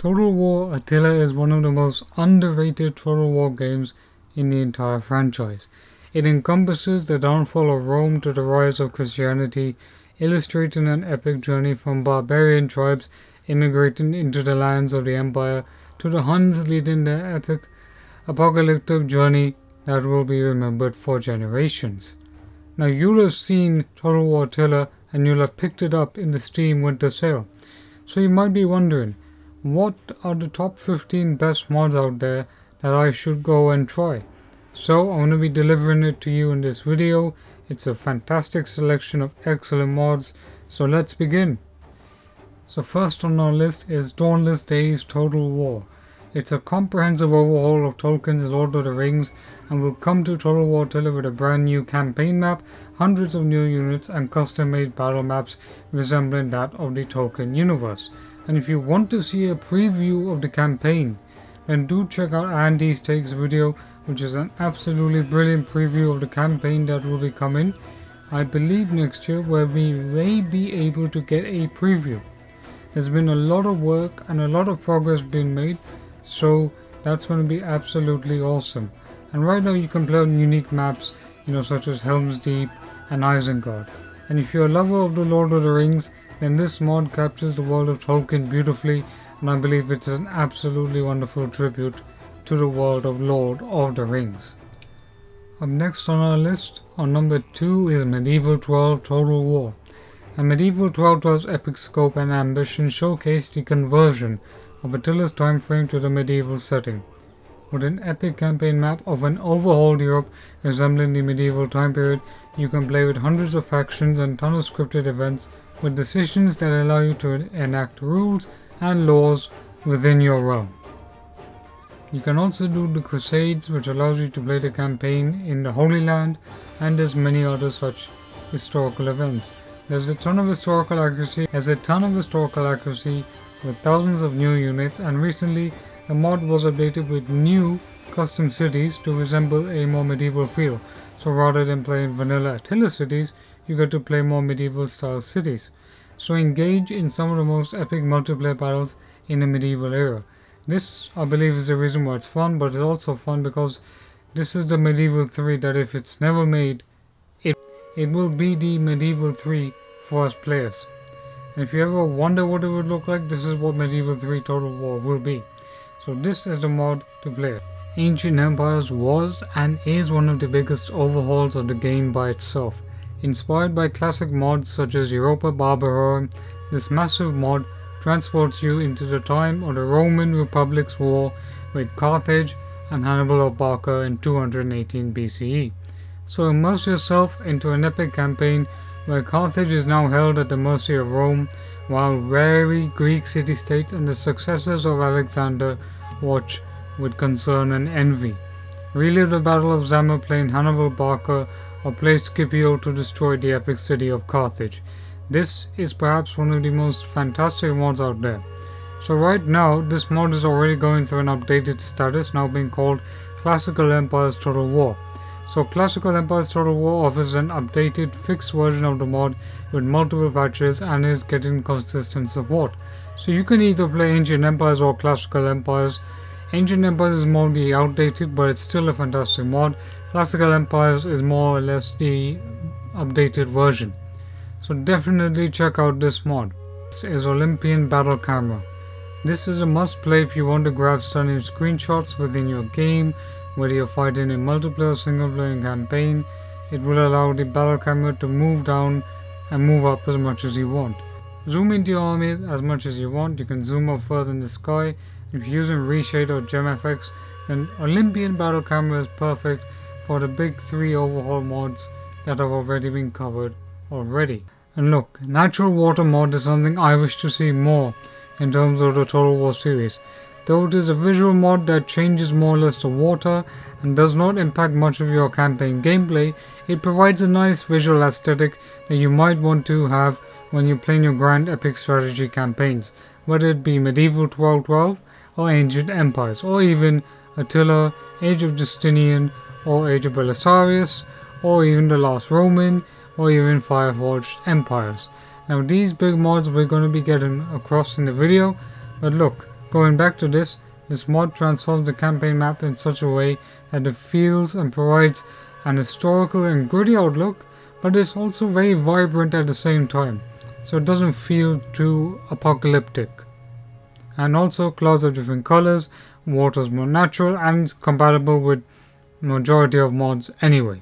Total War Attila is one of the most underrated Total War games in the entire franchise. It encompasses the downfall of Rome to the rise of Christianity, illustrating an epic journey from barbarian tribes immigrating into the lands of the Empire to the Huns leading their epic apocalyptic journey that will be remembered for generations. Now you'll have seen Total War Attila and you'll have picked it up in the Steam Winter Sale. So you might be wondering, what are the top 15 best mods out there that I should go and try? So I'm going to be delivering it to you in this video. It's a fantastic selection of excellent mods, so let's begin. So first on our list is Dawnless Days Total War. It's a comprehensive overhaul of Tolkien's Lord of the Rings and will come to Total War Attila with a brand new campaign map, hundreds of new units and custom made battle maps resembling that of the Tolkien universe. And if you want to see a preview of the campaign, then do check out Andy's Takes video, which is an absolutely brilliant preview of the campaign that will be coming, I believe next year, where we may be able to get a preview. There's been a lot of work and a lot of progress being made, so that's going to be absolutely awesome. And right now you can play on unique maps, such as Helm's Deep and Isengard. And if you're a lover of the Lord of the Rings, then this mod captures the world of Tolkien beautifully, and I believe it's an absolutely wonderful tribute to the world of Lord of the Rings. Up next on our list, on number 2 is Medieval 12 Total War. And Medieval 12's epic scope and ambition showcase the conversion of Attila's time frame to the medieval setting. With an epic campaign map of an overhauled Europe resembling the medieval time period, you can play with hundreds of factions and tons of scripted events with decisions that allow you to enact rules and laws within your realm. You can also do the Crusades, which allows you to play the campaign in the Holy Land, and there's many other such historical events. There's a ton of historical accuracy with thousands of new units, and recently the mod was updated with new custom cities to resemble a more medieval feel. So rather than playing vanilla Attila cities, you get to play more medieval style cities. So engage in some of the most epic multiplayer battles in the medieval era. This, I believe, is the reason why it's fun, but it's also fun because this is the Medieval 3 that if it's never made, it will be the Medieval 3 for us players. And if you ever wonder what it would look like, this is what Medieval 3 Total War will be. So this is the mod to play it. Ancient Empires was and is one of the biggest overhauls of the game by itself. Inspired by classic mods such as Europa Barbarorum, this massive mod transports you into the time of the Roman Republic's war with Carthage and Hannibal of Barca in 218 BCE. So immerse yourself into an epic campaign where Carthage is now held at the mercy of Rome, while wary Greek city-states and the successors of Alexander watch with concern and envy. Relive the Battle of Zama playing Hannibal Barca, or play Scipio to destroy the epic city of Carthage. This is perhaps one of the most fantastic mods out there. So right now, this mod is already going through an updated status, now being called Classical Empires Total War. So Classical Empires Total War offers an updated, fixed version of the mod with multiple patches and is getting consistent support. So you can either play Ancient Empires or Classical Empires. Ancient Empires is more the outdated, but it's still a fantastic mod. Classical Empires is more or less the updated version. So definitely check out this mod. This is Olympian Battle Camera. This is a must play if you want to grab stunning screenshots within your game, whether you're fighting a multiplayer or single player campaign. It will allow the battle camera to move down and move up as much as you want. Zoom into your army as much as you want. You can zoom up further in the sky. If you're using Reshade or Gem FX, then Olympian Battle Camera is perfect for the big 3 overhaul mods that have already been covered already. And look, natural water mod is something I wish to see more in terms of the Total War series. Though it is a visual mod that changes more or less the water and does not impact much of your campaign gameplay, it provides a nice visual aesthetic that you might want to have when you're playing your grand epic strategy campaigns, whether it be Medieval 12 or Ancient Empires, or even Attila, Age of Justinian, or Age of Belisarius, or even The Last Roman, or even Fireforged Empires. Now these big mods we're going to be getting across in the video, but look, Going back to this mod transforms the campaign map in such a way that it feels and provides an historical and gritty outlook, but it's also very vibrant at the same time, so it doesn't feel too apocalyptic. And also clouds of different colors, water is more natural and it's compatible with majority of mods anyway.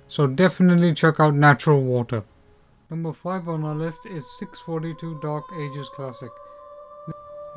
So definitely check out natural water. Number 5 on our list is 642 Dark Ages Classic.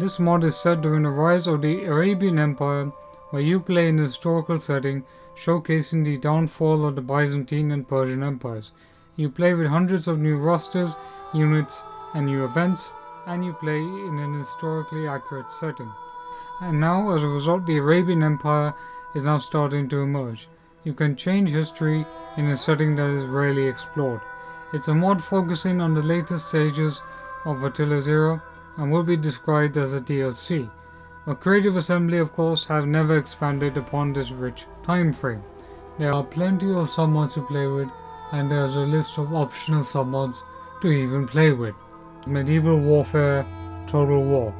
This mod is set during the rise of the Arabian Empire, where you play in a historical setting showcasing the downfall of the Byzantine and Persian empires. You play with hundreds of new rosters, units and new events, and you play in an historically accurate setting. And now as a result, the Arabian Empire is now starting to emerge. You can change history in a setting that is rarely explored. It's a mod focusing on the latest stages of Attila's era and will be described as a DLC. But Creative Assembly of course have never expanded upon this rich time frame. There are plenty of submods to play with, and there's a list of optional submods to even play with. Medieval Warfare Total War.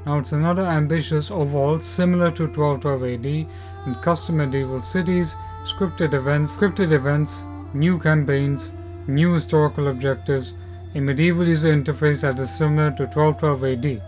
Now it's another ambitious overhaul similar to 1212 AD with custom medieval cities, scripted events, new campaigns, new historical objectives, a medieval user interface that is similar to 1212 AD.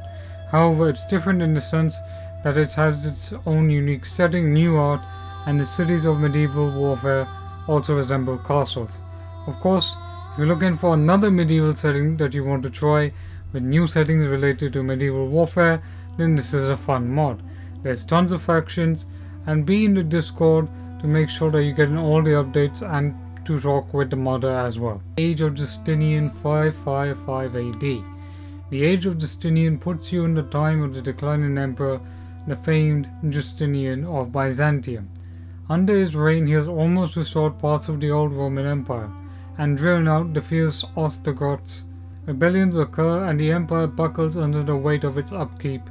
However, it's different in the sense that it has its own unique setting, new art, and the cities of medieval warfare also resemble castles. Of course, if you're looking for another medieval setting that you want to try with new settings related to medieval warfare, then this is a fun mod. There's tons of factions, and be in the Discord to make sure that you're getting all the updates and to talk with the modder as well. Age of Justinian 555 AD. The Age of Justinian puts you in the time of the declining emperor, the famed Justinian of Byzantium. Under his reign, he has almost restored parts of the old Roman Empire and driven out the fierce Ostrogoths. Rebellions occur and the empire buckles under the weight of its upkeep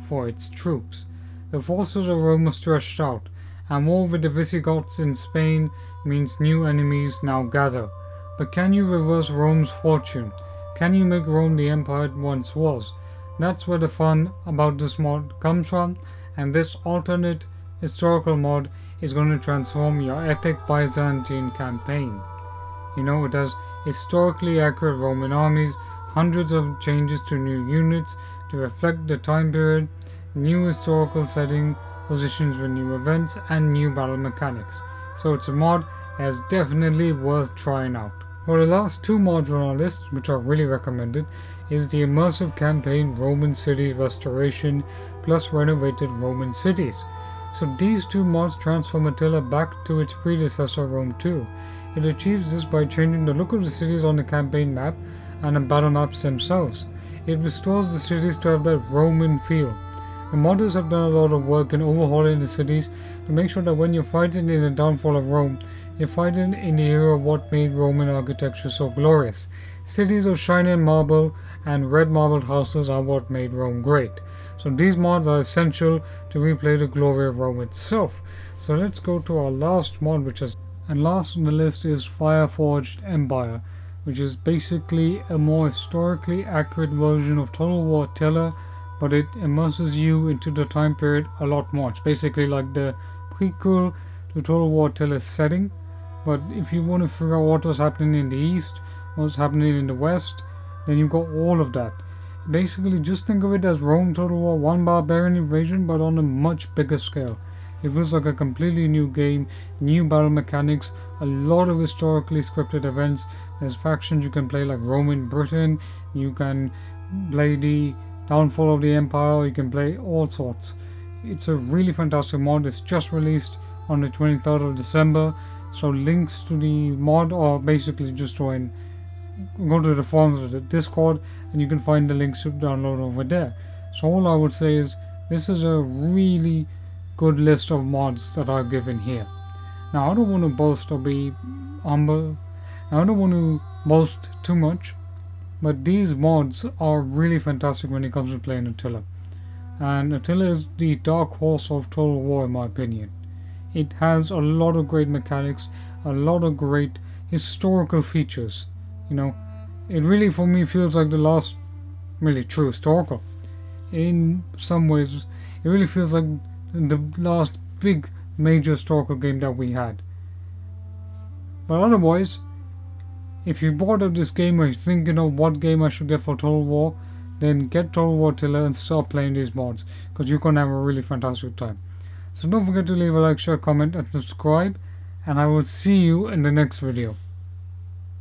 for its troops. The forces of Rome are stretched out, and war with the Visigoths in Spain means new enemies now gather. But can you reverse Rome's fortune? Can you make Rome the empire it once was? That's where the fun about this mod comes from, and this alternate historical mod is going to transform your epic Byzantine campaign. It has historically accurate Roman armies, hundreds of changes to new units to reflect the time period, new historical setting, positions with new events, and new battle mechanics. So it's a mod that is definitely worth trying out. For the last 2 mods on our list, which are really recommended, is the immersive campaign Roman Cities Restoration plus Renovated Roman Cities. So these 2 mods transform Attila back to its predecessor Rome 2. It achieves this by changing the look of the cities on the campaign map and the battle maps themselves. It restores the cities to have that Roman feel. The modders have done a lot of work in overhauling the cities to make sure that when you're fighting in the downfall of Rome, you're fighting in the era of what made Roman architecture so glorious. Cities of shining marble and red marbled houses are what made Rome great. So these mods are essential to replay the glory of Rome itself. So let's go to our last mod, and last on the list is Fireforged Empire, which is basically a more historically accurate version of Total War Attila, but it immerses you into the time period a lot more. It's basically like the prequel to Total War Attila's setting, but if you want to figure out what was happening in the east, what was happening in the west, then you've got all of that. Basically, just think of it as Rome Total War 1 barbarian invasion, but on a much bigger scale. It feels like a completely new game, new battle mechanics, a lot of historically scripted events. There's factions you can play like Roman Britain, you can play the downfall of the empire, you can play all sorts. It's a really fantastic mod. It's just released on the 23rd of December, so links to the mod are basically just go to the forums of the Discord and you can find the links to download over there. So all I would say is this is a really good list of mods that I've given here. Now I don't want to boast or be humble, I don't want to boast too much, but these mods are really fantastic when it comes to playing Attila. And Attila is the dark horse of Total War in my opinion. It has a lot of great mechanics, a lot of great historical features. It really for me feels like the last really true historical. In some ways It really feels like the last big major historical game that we had. But otherwise, if you bought up this game or you think, what game I should get for Total War, then get Total War Attila and start playing these mods, because you're going to have a really fantastic time. So don't forget to leave a like, share, comment and subscribe, and I will see you in the next video.